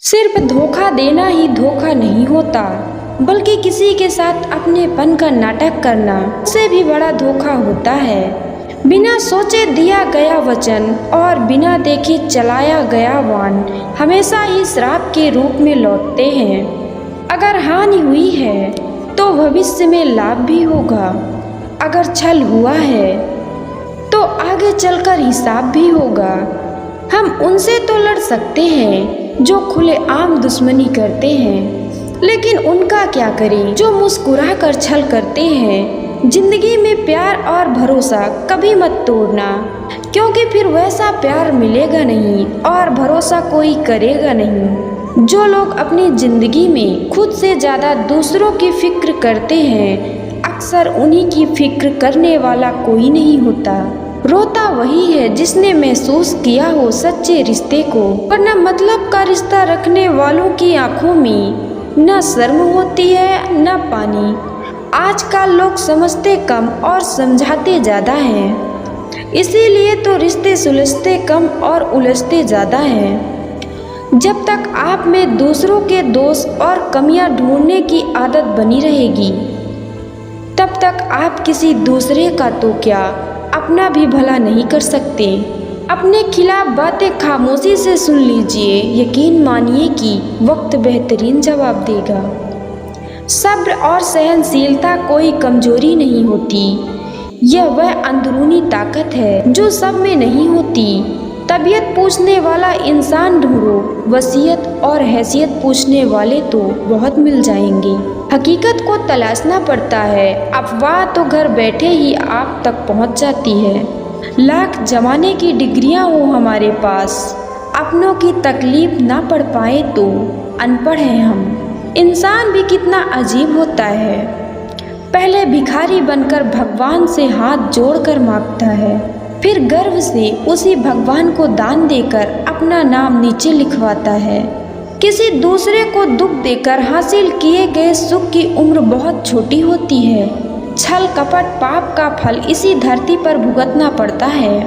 सिर्फ धोखा देना ही धोखा नहीं होता, बल्कि किसी के साथ अपनेपन का नाटक करना उससे भी बड़ा धोखा होता है। बिना सोचे दिया गया वचन और बिना देखे चलाया गया वाण हमेशा ही श्राप के रूप में लौटते हैं। अगर हानि हुई है तो भविष्य में लाभ भी होगा। अगर छल हुआ है तो आगे चलकर हिसाब भी होगा। हम उनसे तो लड़ सकते हैं जो खुलेआम दुश्मनी करते हैं, लेकिन उनका क्या करें जो मुस्कुरा कर छल करते हैं। जिंदगी में प्यार और भरोसा कभी मत तोड़ना, क्योंकि फिर वैसा प्यार मिलेगा नहीं और भरोसा कोई करेगा नहीं। जो लोग अपनी जिंदगी में खुद से ज़्यादा दूसरों की फिक्र करते हैं, अक्सर उन्हीं की फिक्र करने वाला कोई नहीं होता। रोता वही है जिसने महसूस किया हो सच्चे रिश्ते को, वरना मतलब का रिश्ता रखने वालों की आंखों में न शर्म होती है न पानी। आजकल लोग समझते कम और समझाते ज़्यादा हैं, इसीलिए तो रिश्ते सुलझते कम और उलझते ज़्यादा हैं। जब तक आप में दूसरों के दोष और कमियां ढूंढने की आदत बनी रहेगी, तब तक आप किसी दूसरे का तो क्या अपना भी भला नहीं कर सकते। अपने खिलाफ बातें खामोशी से सुन लीजिए, यकीन मानिए कि वक्त बेहतरीन जवाब देगा। सब्र और सहनशीलता कोई कमजोरी नहीं होती, यह वह अंदरूनी ताकत है जो सब में नहीं होती। तबीयत पूछने वाला इंसान ढूंढो, वसीयत और हैसियत पूछने वाले तो बहुत मिल जाएंगे। हकीकत को तलाशना पड़ता है, अफवाह तो घर बैठे ही आप तक पहुंच जाती है। लाख जमाने की डिग्रियां हो हमारे पास, अपनों की तकलीफ ना पढ़ पाए तो अनपढ़ हैं हम। इंसान भी कितना अजीब होता है, पहले भिखारी बनकर भगवान से हाथ जोड़कर मांगता है, फिर गर्व से उसी भगवान को दान देकर अपना नाम नीचे लिखवाता है। किसी दूसरे को दुख देकर हासिल किए गए सुख की उम्र बहुत छोटी होती है। छल कपट पाप का फल इसी धरती पर भुगतना पड़ता है।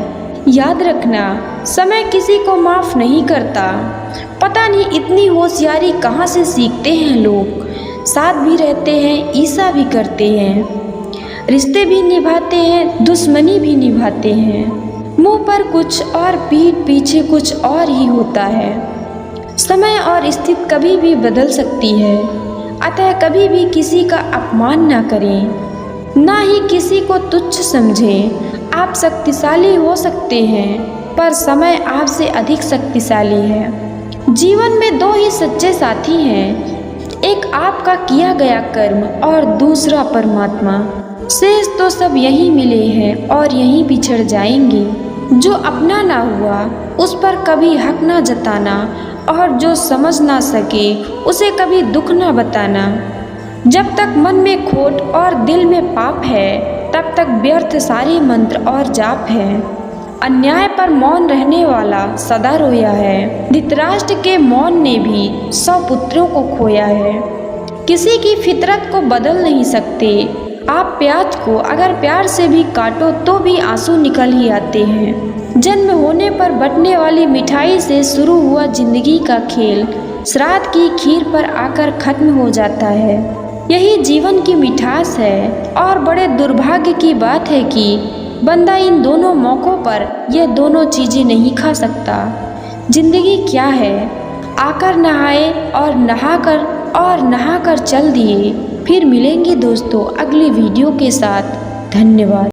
याद रखना, समय किसी को माफ़ नहीं करता। पता नहीं इतनी होशियारी कहाँ से सीखते हैं लोग। साथ भी रहते हैं, ईर्ष्या भी करते हैं, रिश्ते भी निभाते हैं, दुश्मनी भी निभाते हैं। मुंह पर कुछ और पीठ पीछे कुछ और ही होता है। समय और स्थिति कभी भी बदल सकती है, अतः कभी भी किसी का अपमान ना करें, ना ही किसी को तुच्छ समझें। आप शक्तिशाली हो सकते हैं, पर समय आपसे अधिक शक्तिशाली है। जीवन में दो ही सच्चे साथी हैं, एक आपका किया गया कर्म और दूसरा परमात्मा। शेष तो सब यहीं मिले हैं और यहीं बिछड़ जाएंगे। जो अपना ना हुआ उस पर कभी हक ना जताना, और जो समझ ना सके उसे कभी दुख ना बताना। जब तक मन में खोट और दिल में पाप है, तब तक व्यर्थ सारे मंत्र और जाप है। अन्याय पर मौन रहने वाला सदा रोया है। धृतराष्ट्र के मौन ने भी 100 पुत्रों को खोया है। किसी की फितरत को बदल नहीं सकते। आप प्याज को अगर प्यार से भी काटो तो भी आंसू निकल ही आते हैं। जन्म होने पर बंटने वाली मिठाई से शुरू हुआ जिंदगी का खेल श्राद्ध की खीर पर आकर खत्म हो जाता है। यही जीवन की मिठास है, और बड़े दुर्भाग्य की बात है कि बंदा इन दोनों मौक़ों पर यह दोनों चीज़ें नहीं खा सकता। जिंदगी क्या है, आकर नहाए और नहाकर चल दिए। फिर मिलेंगे दोस्तों अगली वीडियो के साथ। धन्यवाद।